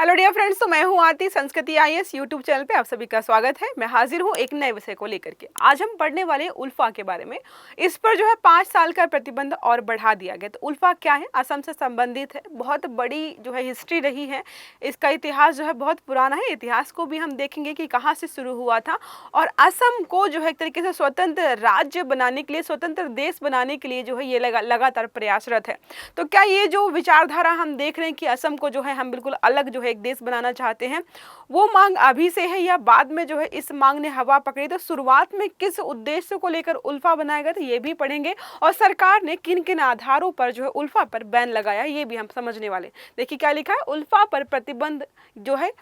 Hello dear friends, तो मैं हूं आरती। संस्कृति आईएएस यूट्यूब चैनल पे आप सभी का स्वागत है। मैं हाजिर हूं एक नए विषय को लेकर के। आज हम पढ़ने वाले उल्फा के बारे में। इस पर जो है 5 साल का प्रतिबंध और बढ़ा दिया गया। तो उल्फा क्या है? असम से संबंधित है। बहुत बड़ी जो है हिस्ट्री रही है। इसका इतिहास जो है बहुत पुराना है। इतिहास को भी हम देखेंगे कि कहाँ से शुरू हुआ था और असम को जो है एक तरीके से स्वतंत्र राज्य बनाने के लिए, स्वतंत्र देश बनाने के लिए जो है ये लगातार प्रयासरत है। तो क्या ये जो विचारधारा हम देख रहे हैं कि असम को जो है हम बिल्कुल अलग जो है एक देश बनाना चाहते हैं, वो मांग अभी से है या बाद में जो है इस मांग ने हवा पकड़ी? तो शुरुआत में किस उद्देश्य को लेकर उल्फा बनाया गया, तो ये भी पढ़ेंगे। और सरकार ने किन किन आधारों पर जो है उल्फा पर बैन लगाया, ये भी हम समझने वाले। देखिए क्या लिखा है, उल्फा पर प्रतिबंध जो है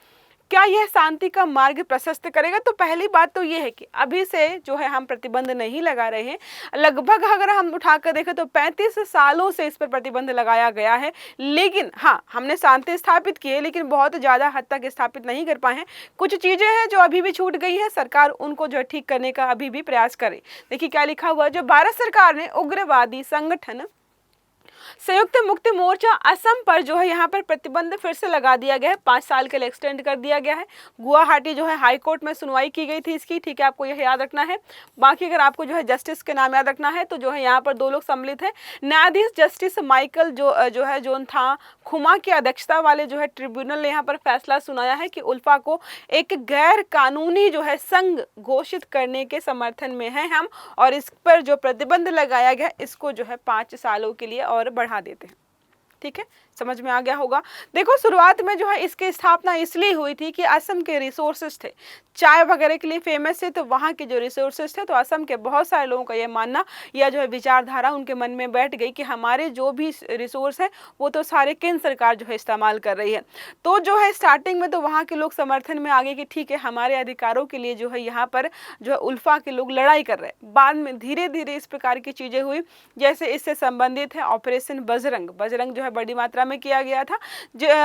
क्या यह शांति का मार्ग प्रशस्त करेगा? तो पहली बात तो ये है कि अभी से जो है हम प्रतिबंध नहीं लगा रहे हैं। लगभग अगर हम उठाकर देखें तो 35 सालों से इस पर प्रतिबंध लगाया गया है। लेकिन हाँ, हमने शांति स्थापित की है, लेकिन बहुत ज़्यादा हद तक स्थापित नहीं कर पाए हैं। कुछ चीज़ें हैं जो अभी भी छूट गई है, सरकार उनको जो है ठीक करने का अभी भी प्रयास करे। देखिए क्या लिखा हुआ, जो भारत सरकार ने उग्रवादी संगठन संयुक्त मुक्ति मोर्चा असम पर जो है यहाँ पर प्रतिबंध फिर से लगा दिया गया है। 5 साल के लिए एक्सटेंड कर दिया गया है। गुवाहाटी जो है हाई कोर्ट में सुनवाई की गई थी इसकी, ठीक है, आपको यह याद रखना है। बाकी अगर आपको जो है जस्टिस के नाम याद रखना है तो जो है यहाँ पर 2 लोग सम्मिलित हैं। न्यायाधीश जस्टिस माइकल जो है जोन था खुमा की अध्यक्षता वाले जो है ट्रिब्यूनल ने यहाँ पर फैसला सुनाया है कि उल्फा को एक गैर कानूनी जो है संघ घोषित करने के समर्थन में है हम, और इस पर जो प्रतिबंध लगाया गया इसको जो है 5 सालों के लिए और बढ़ा देते हैं। ठीक है, समझ में आ गया होगा। देखो, शुरुआत में जो है इसकी स्थापना इसलिए हुई थी कि असम के रिसोर्सेज थे, चाय वगैरह के लिए फेमस है, तो वहाँ के जो रिसोर्सेज थे, तो असम के बहुत सारे लोगों का यह मानना या जो है विचारधारा उनके मन में बैठ गई कि हमारे जो भी रिसोर्स है वो तो सारे केंद्र सरकार जो है इस्तेमाल कर रही है। तो जो है स्टार्टिंग में तो वहाँ के लोग समर्थन में आ गए कि ठीक है, हमारे अधिकारों के लिए जो है यहाँ पर जो है उल्फा के लोग लड़ाई कर रहे हैं। बाद में धीरे धीरे इस प्रकार की चीज़ें हुई, जैसे इससे संबंधित है ऑपरेशन बजरंग जो है बड़ी मात्रा में किया गया था।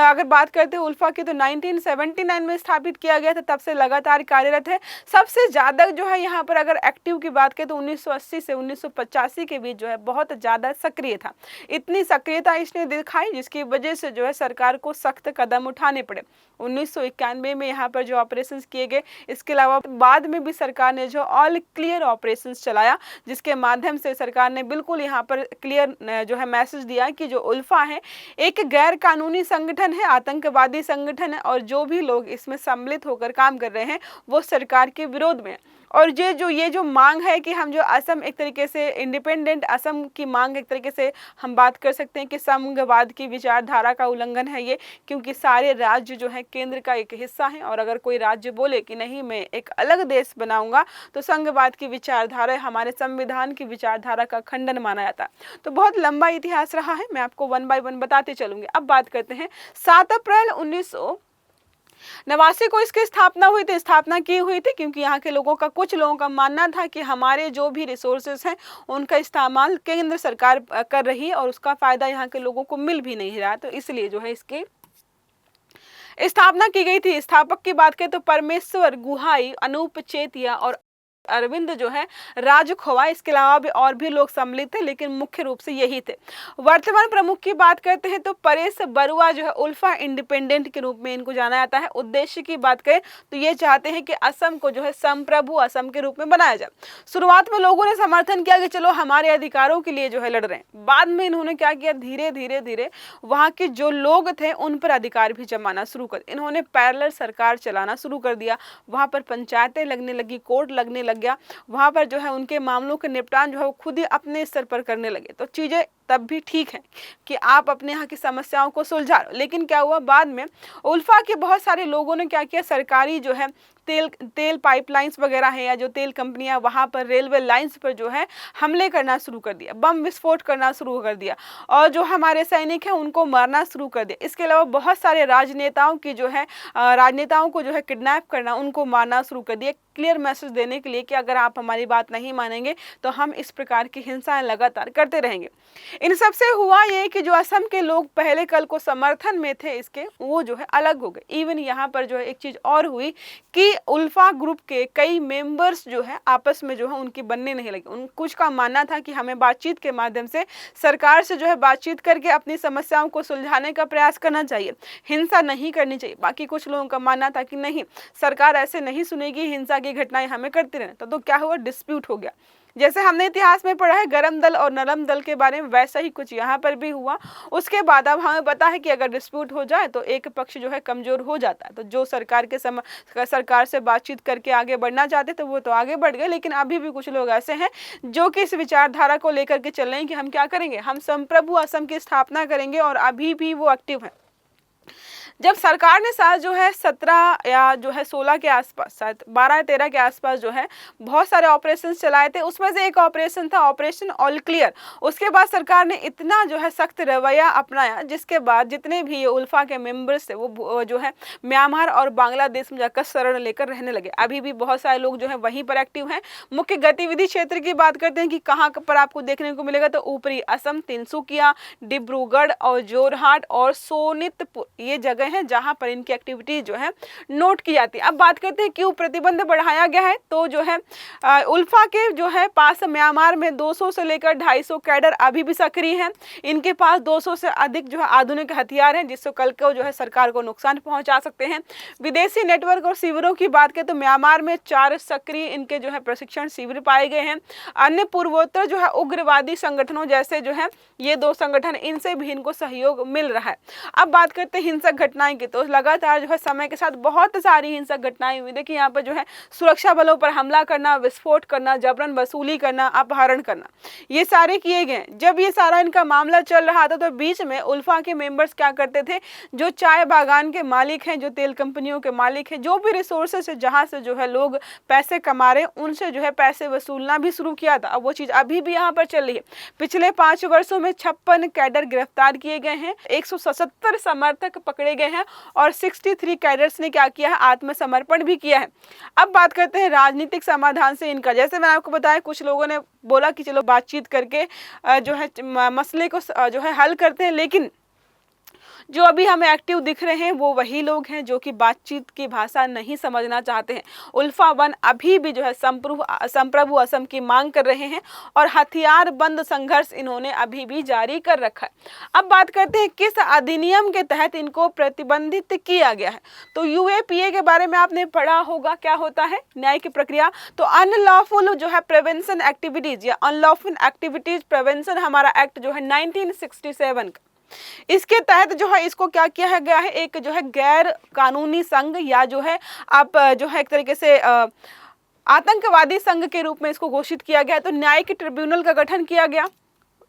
अगर बात करते हैं उल्फा की, तो 1979 में स्थापित किया गया था, तब से लगातार कार्यरत है। सबसे ज्यादा जो है यहाँ पर अगर एक्टिव की बात करें तो 1980 से 1985 के बीच जो है बहुत ज्यादा सक्रिय था। इतनी सक्रियता इसने दिखाई जिसकी वजह से जो है सरकार को सख्त कदम उठाने पड़े। 1991 में यहाँ पर जो ऑपरेशन किए गए, इसके अलावा बाद में भी सरकार ने जो ऑल क्लियर ऑपरेशन चलाया, जिसके माध्यम से सरकार ने बिल्कुल यहाँ पर क्लियर जो है मैसेज दिया कि जो उल्फा है एक गैर कानूनी संगठन है, आतंकवादी संगठन है, और जो भी लोग इसमें सम्मिलित होकर काम कर रहे हैं वो सरकार के विरोध में। और ये जो मांग है कि हम जो असम एक तरीके से इंडिपेंडेंट असम की मांग, एक तरीके से हम बात कर सकते हैं कि संघवाद की विचारधारा का उल्लंघन है ये, क्योंकि सारे राज्य जो है केंद्र का एक हिस्सा है, और अगर कोई राज्य बोले कि नहीं मैं एक अलग देश बनाऊंगा तो संघवाद की विचारधारा, हमारे संविधान की विचारधारा का खंडन माना जाता है। तो बहुत लंबा इतिहास रहा है, मैं आपको 1 बाय 1 बताते चलूंगी। अब बात करते हैं 7 अप्रैल 1989 को इसकी स्थापना हुई थी। स्थापना की हुई थी क्योंकि यहाँ के लोगों का, कुछ लोगों का मानना था कि हमारे जो भी रिसोर्सेज हैं उनका इस्तेमाल केंद्र सरकार कर रही है और उसका फायदा यहाँ के लोगों को मिल भी नहीं रहा, तो इसलिए जो है इसकी स्थापना की गई थी। स्थापक की बात करें तो परमेश्वर गुहाई, अनूप चेतिया और अरविंद जो है राजखोवा, इसके अलावा भी और भी लोग सम्मिलित थे, लेकिन मुख्य रूप से यही थे। वर्तमान प्रमुख की बात करते हैं तो परेश बरुआ जो है उल्फा इंडिपेंडेंट के रूप में इनको जाना जाता है। उद्देश्य की बात करें तो ये चाहते हैं कि असम को जो है संप्रभु असम के रूप में बनाया जाए। शुरुआत में लोगों ने समर्थन किया कि चलो हमारे अधिकारों के लिए जो है लड़ रहे हैं। बाद में इन्होंने क्या किया, धीरे धीरे वहाँ के जो लोग थे उन पर अधिकार भी जमाना शुरू कर, इन्होंने पैरेलल सरकार चलाना शुरू कर दिया। वहाँ पर पंचायतें लगने लगी, कोर्ट लगने लग गया, वहां पर जो है उनके मामलों के निपटान जो है वो खुद ही अपने स्तर पर करने लगे। तो चीजें तब भी ठीक है कि आप अपने यहाँ की समस्याओं को सुलझा लो, लेकिन क्या हुआ, बाद में उल्फा के बहुत सारे लोगों ने क्या किया, सरकारी जो है तेल पाइपलाइंस वगैरह है या जो तेल कंपनियां, वहां पर रेलवे लाइंस पर जो है हमले करना शुरू कर दिया, बम विस्फोट करना शुरू कर दिया, और जो हमारे सैनिक हैं उनको मारना शुरू कर दिया। इसके अलावा बहुत सारे राजनेताओं को जो है किडनैप करना, उनको मारना शुरू कर दिया, क्लियर मैसेज देने के लिए कि अगर आप हमारी बात नहीं मानेंगे तो हम इस प्रकार की हिंसाएं लगातार करते रहेंगे। इन सब से हुआ ये कि जो असम के लोग पहले कल को समर्थन में थे इसके, वो जो है अलग हो गए। इवन यहाँ पर जो है एक चीज और हुई कि उल्फा ग्रुप के कई मेंबर्स जो है आपस में जो है उनकी बनने नहीं लगे। उन कुछ का मानना था कि हमें बातचीत के माध्यम से सरकार से जो है बातचीत करके अपनी समस्याओं को सुलझाने का प्रयास करना चाहिए, हिंसा नहीं करनी चाहिए। बाकी कुछ लोगों का मानना था कि नहीं, सरकार ऐसे नहीं सुनेगी, हिंसा की घटनाएं हमें करते रहना। तो क्या हुआ, डिस्प्यूट हो गया। जैसे हमने इतिहास में पढ़ा है गरम दल और नरम दल के बारे में, वैसा ही कुछ यहाँ पर भी हुआ। उसके बाद अब हमें पता है कि अगर डिस्प्यूट हो जाए तो एक पक्ष जो है कमजोर हो जाता है। तो जो सरकार से बातचीत करके आगे बढ़ना चाहते तो वो तो आगे बढ़ गए, लेकिन अभी भी कुछ लोग ऐसे हैं जो कि इस विचारधारा को लेकर के चल रहे हैं कि हम क्या करेंगे, हम संप्रभु असम की स्थापना करेंगे, और अभी भी वो एक्टिव है। जब सरकार ने साल जो है 17 या जो है 16 के आसपास, शायद 12 या 13 के आसपास जो है बहुत सारे ऑपरेशंस चलाए थे, उसमें से एक ऑपरेशन था ऑपरेशन ऑल क्लियर। उसके बाद सरकार ने इतना जो है सख्त रवैया अपनाया, जिसके बाद जितने भी ये उल्फा के मेंबर्स थे वो जो है म्यांमार और बांग्लादेश में जाकर शरण लेकर रहने लगे। अभी भी बहुत सारे लोग जो है वहीं पर एक्टिव हैं। मुख्य गतिविधि क्षेत्र की बात करते हैं कि कहाँ पर आपको देखने को मिलेगा, तो ऊपरी असम, तिनसुकिया, डिब्रूगढ़ और जोरहाट और सोनितपुर, ये जगह है जहां पर इनकी एक्टिविटी जो है नोट की जाती है। अब बात करते हैं क्यों प्रतिबंध बढ़ाया गया है। तो जो है उल्फा के जो है पास म्यांमार में 200 से लेकर 250 कैडर अभी भी सक्रिय हैं। इनके पास 200 से अधिक जो है आधुनिक हथियार हैं, जिससे कल को जो है सरकार को नुकसान पहुंचा सकते हैं। विदेशी नेटवर्क और शिविरों की बात करें तो म्यांमार में 4 सक्रिय इनके जो है प्रशिक्षण शिविर पाए गए हैं। अन्य पूर्वोत्तर जो है उग्रवादी संगठनों जैसे जो है ये 2 संगठन, इनसे भी इनको सहयोग मिल रहा है। अब बात करते हैं हिंसक घटनाएं की, तो लगातार जो है समय के साथ बहुत सारी हिंसक घटनाएं हुई। देखिए यहाँ पर जो है सुरक्षा बलों पर हमला करना, विस्फोट करना, जबरन वसूली करना, अपहरण करना, ये सारे किए गए। जब ये सारा इनका मामला चल रहा था तो बीच में उल्फा के मेंबर्स क्या करते थे, जो चाय बागान के मालिक हैं, जो तेल कंपनियों के मालिक हैं, जो भी रिसोर्सेस है जहाँ से जो है लोग पैसे कमा रहे, उनसे जो है पैसे वसूलना भी शुरू किया था। अब वो चीज़ अभी भी यहाँ पर चल रही है। पिछले 5 वर्षों में 56 कैडर गिरफ्तार किए गए हैं, 177 समर्थक पकड़े गए हैं और 63 कैडर्स ने क्या किया है, आत्मसमर्पण भी किया है। अब बात करते हैं राजनीतिक समाधान से इनका। जैसे मैंने आपको बताया, कुछ लोगों ने बोला कि चलो बातचीत करके जो है मसले को जो है हल करते हैं, लेकिन जो अभी हमें एक्टिव दिख रहे हैं वो वही लोग हैं जो कि बातचीत की भाषा नहीं समझना चाहते हैं। उल्फा 1 अभी भी जो है संप्रभु असम की मांग कर रहे हैं और हथियार बंद संघर्ष इन्होंने अभी भी जारी कर रखा है। अब बात करते हैं किस अधिनियम के तहत इनको प्रतिबंधित किया गया है। तो यूएपीए के बारे में आपने पढ़ा होगा, क्या होता है न्यायिक प्रक्रिया। तो अनलॉफुल जो है प्रिवेंशन एक्टिविटीज या अनलॉफुल एक्टिविटीज प्रिवेंशन हमारा एक्ट जो है 1967 का, इसके तहत जो है इसको क्या किया गया है, एक जो है गैर कानूनी संघ या जो है आप जो है एक तरीके से आतंकवादी संघ के रूप में इसको घोषित किया गया। तो न्यायिक ट्रिब्यूनल का गठन किया गया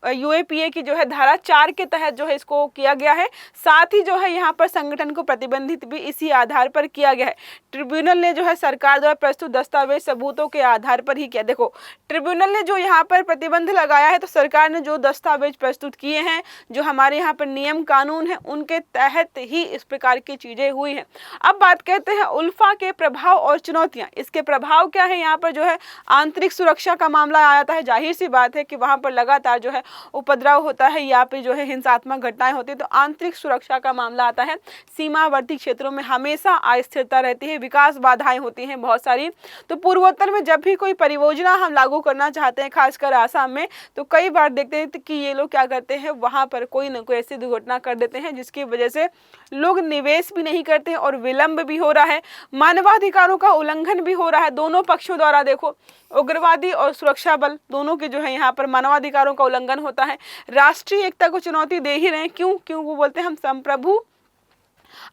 यूएपीए की जो है धारा 4 के तहत जो है इसको किया गया है। साथ ही जो है यहाँ पर संगठन को प्रतिबंधित भी इसी आधार पर किया गया है। ट्रिब्यूनल ने जो है सरकार द्वारा प्रस्तुत दस्तावेज सबूतों के आधार पर ही किया। देखो ट्रिब्यूनल ने जो यहाँ पर प्रतिबंध लगाया है, तो सरकार ने जो दस्तावेज प्रस्तुत किए हैं, जो हमारे यहाँ पर नियम कानून है, उनके तहत ही इस प्रकार की चीजें हुई हैं। अब बात करते हैं उल्फा के प्रभाव और चुनौतियां। इसके प्रभाव क्या है, यहाँ पर जो है आंतरिक सुरक्षा का मामला आ जाता है। जाहिर सी बात है कि वहाँ पर लगातार जो है उपद्रव होता है या फिर जो है हिंसात्मक घटनाएं होती है, तो आंतरिक सुरक्षा का मामला आता है। सीमावर्ती क्षेत्रों में हमेशा अस्थिरता रहती है, विकास बाधाएं होती हैं बहुत सारी। तो पूर्वोत्तर में जब भी कोई परियोजना हम लागू करना चाहते हैं, खासकर आसाम में, तो कई बार देखते हैं कि ये लोग क्या करते हैं, वहां पर कोई न कोई ऐसी दुर्घटना कर देते हैं जिसकी वजह से लोग निवेश भी नहीं करते हैं और विलंब भी हो रहा है, मानवाधिकारों का उल्लंघन भी हो रहा है दोनों पक्षों द्वारा। देखो उग्रवादी और सुरक्षा बल दोनों के जो है यहाँ पर मानवाधिकारों का उल्लंघन होता है। राष्ट्रीय एकता को चुनौती दे ही रहे हैं। क्यों वो बोलते हैं हम संप्रभु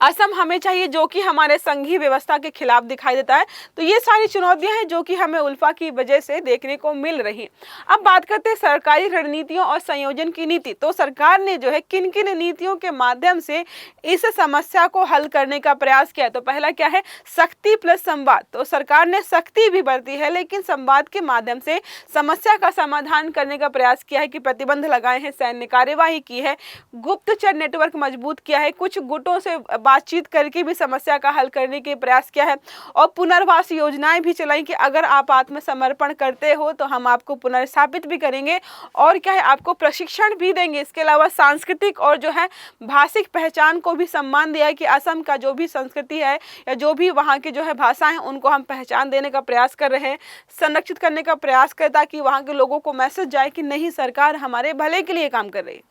असम हमें चाहिए, जो कि हमारे संघीय व्यवस्था के खिलाफ दिखाई देता है। तो ये सारी चुनौतियां हैं जो कि हमें उल्फा की वजह से देखने को मिल रही है। अब बात करते हैं सरकारी रणनीतियों और संयोजन की नीति। तो सरकार ने जो है किन किन नीतियों के माध्यम से इस समस्या को हल करने का प्रयास किया। तो पहला क्या है, सख्ती प्लस संवाद। तो सरकार ने सख्ती भी बरती है, लेकिन संवाद के माध्यम से समस्या का समाधान करने का प्रयास किया है कि प्रतिबंध लगाए हैं, सैन्य कार्यवाही की है, गुप्तचर नेटवर्क मजबूत किया है, कुछ गुटों से बातचीत करके भी समस्या का हल करने के प्रयास किया है और पुनर्वास योजनाएं भी चलाई कि अगर आप आत्मसमर्पण करते हो तो हम आपको पुनर्स्थापित भी करेंगे और क्या है आपको प्रशिक्षण भी देंगे। इसके अलावा सांस्कृतिक और जो है भाषिक पहचान को भी सम्मान दिया है कि असम का जो भी संस्कृति है या जो भी वहाँ की जो है भाषाएं हैं उनको हम पहचान देने का प्रयास कर रहे हैं, संरक्षित करने का प्रयास करें ताकि वहाँ के लोगों को मैसेज जाए कि नहीं, सरकार हमारे भले के लिए काम कर रही है।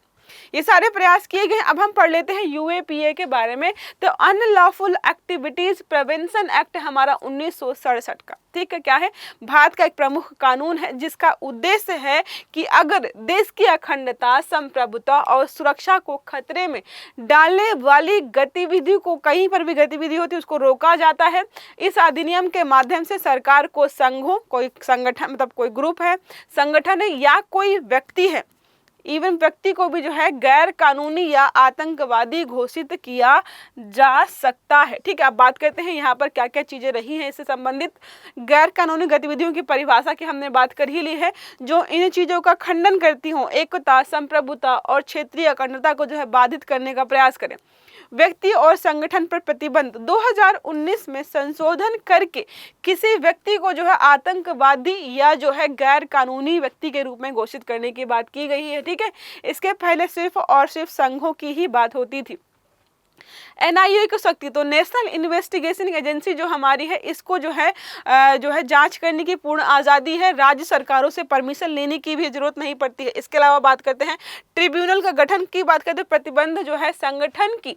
ये सारे प्रयास किए गए। अब हम पढ़ लेते हैं यूएपीए के बारे में। तो अनलॉफुल एक्टिविटीज प्रिवेंशन एक्ट हमारा 1967 का, ठीक है, क्या है, भारत का एक प्रमुख कानून है जिसका उद्देश्य है कि अगर देश की अखंडता, संप्रभुता और सुरक्षा को खतरे में डालने वाली गतिविधि को, कहीं पर भी गतिविधि होती है उसको रोका जाता है। इस अधिनियम के माध्यम से सरकार को संघों, कोई संगठन मतलब कोई ग्रुप है, संगठन है या कोई व्यक्ति है, इवन व्यक्ति को भी जो है गैर कानूनी या आतंकवादी घोषित किया जा सकता है। ठीक है, अब बात करते हैं यहाँ पर क्या क्या चीजें रही हैं इससे संबंधित। गैर कानूनी गतिविधियों की परिभाषा की हमने बात कर ही ली है, जो इन चीजों का खंडन करती हों, एकता, संप्रभुता और क्षेत्रीय अखंडता को जो है बाधित करने का प्रयास करें। व्यक्ति और संगठन पर प्रतिबंध 2019 में संशोधन करके किसी व्यक्ति को जो है आतंकवादी या जो है गैर कानूनी व्यक्ति के रूप में घोषित करने की बात की गई है। ठीक है, इसके पहले सिर्फ और सिर्फ संघों की ही बात होती थी। एनआईए की शक्ति, तो नेशनल इन्वेस्टिगेशन एजेंसी जो हमारी है, इसको जो है जांच करने की पूर्ण आज़ादी है, राज्य सरकारों से परमिशन लेने की भी जरूरत नहीं पड़ती है। इसके अलावा बात करते हैं ट्रिब्यूनल का गठन की बात करते हैं। प्रतिबंध जो है संगठन की,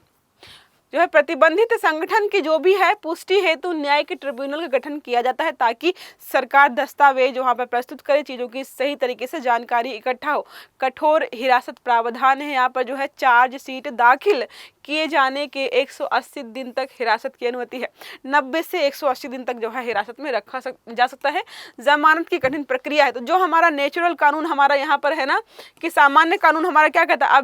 जो है प्रतिबंधित संगठन की जो भी है पुष्टि हेतु न्यायिक ट्रिब्यूनल का गठन किया जाता है ताकि सरकार दस्तावेज वहां पर प्रस्तुत करे, चीजों की सही तरीके से जानकारी इकट्ठा हो। कठोर हिरासत प्रावधान है यहाँ पर, जो है चार्जशीट दाखिल किए जाने के 180 दिन तक हिरासत की अनुमति है। 90 से 180 दिन तक जो है हिरासत में रखा जा सकता है। जमानत की कठिन प्रक्रिया है, तो जो हमारा नेचुरल कानून हमारा यहाँ पर है ना, कि सामान्य कानून हमारा क्या कहता है,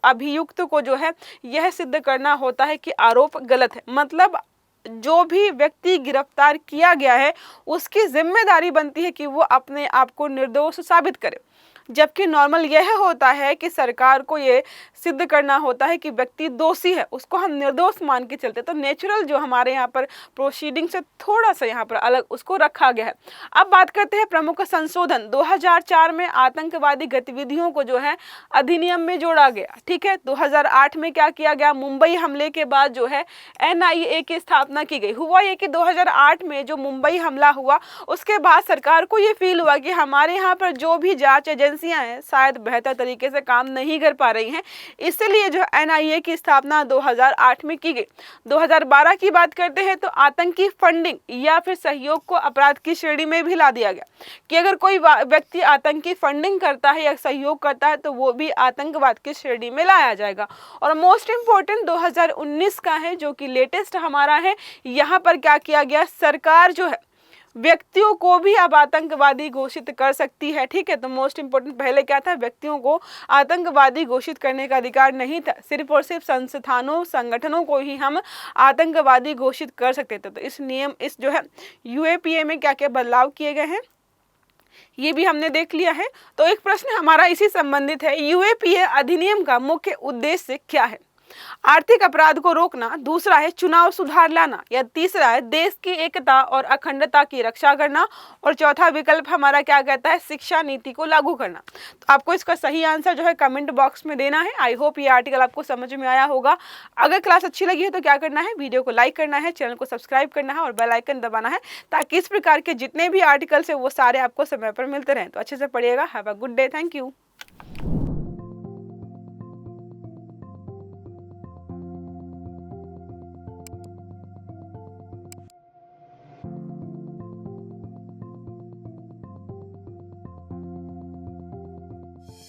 अभियुक्त को जो है यह सिद्ध करना होता है कि आरोप गलत है। मतलब जो भी व्यक्ति गिरफ्तार किया गया है उसकी जिम्मेदारी बनती है कि वो अपने आप को निर्दोष साबित करे, जबकि नॉर्मल यह होता है कि सरकार को ये सिद्ध करना होता है कि व्यक्ति दोषी है, उसको हम निर्दोष मान के चलते। तो नेचुरल जो हमारे यहाँ पर प्रोसीडिंग से थोड़ा सा यहाँ पर अलग उसको रखा गया है। अब बात करते हैं प्रमुख संशोधन। 2004 में आतंकवादी गतिविधियों को जो है अधिनियम में जोड़ा गया। ठीक है, 2008 में क्या किया गया, मुंबई हमले के बाद जो है एनआईए की स्थापना की गई। हुआ ये कि 2008 में जो मुंबई हमला हुआ उसके बाद सरकार को ये फील हुआ कि हमारे यहाँ पर जो भी जांच एजेंसियां हैं शायद बेहतर तरीके से काम नहीं कर पा रही हैं, इसलिए जो एनआईए की स्थापना 2008 में की गई। 2012 की बात करते हैं तो आतंकी फंडिंग या फिर सहयोग को अपराध की श्रेणी में भी ला दिया गया कि अगर कोई व्यक्ति आतंकी फंडिंग करता है या सहयोग करता है तो वो भी आतंकवाद की श्रेणी में लाया जाएगा। और मोस्ट इंपोर्टेंट 2019 का है जो कि लेटेस्ट हमारा है, यहाँ पर क्या किया गया, सरकार जो है व्यक्तियों को भी अब आतंकवादी घोषित कर सकती है। ठीक है, तो मोस्ट इंपोर्टेंट पहले क्या था, व्यक्तियों को आतंकवादी घोषित करने का अधिकार नहीं था, सिर्फ और सिर्फ संस्थानों संगठनों को ही हम आतंकवादी घोषित कर सकते थे। तो इस जो है यूएपीए में क्या क्या बदलाव किए गए हैं ये भी हमने देख लिया है। तो एक प्रश्न हमारा इसी संबंधित है, यूएपीए अधिनियम का मुख्य उद्देश्य क्या है। आर्थिक अपराध को रोकना, दूसरा है चुनाव सुधार लाना, या तीसरा है देश की एकता और अखंडता की रक्षा करना, और चौथा विकल्प हमारा क्या कहता है, शिक्षा नीति को लागू करना। तो आपको इसका सही आंसर जो है कमेंट बॉक्स में देना है। आई होप ये आर्टिकल आपको समझ में आया होगा। अगर क्लास अच्छी लगी है तो क्या करना है, वीडियो को लाइक करना है, चैनल को सब्सक्राइब करना है और बेल आइकन दबाना है ताकि इस प्रकार के जितने भी आर्टिकल्स है वो सारे आपको समय पर मिलते रहें। तो अच्छे से पढ़िएगा। Have a good day. Thank you.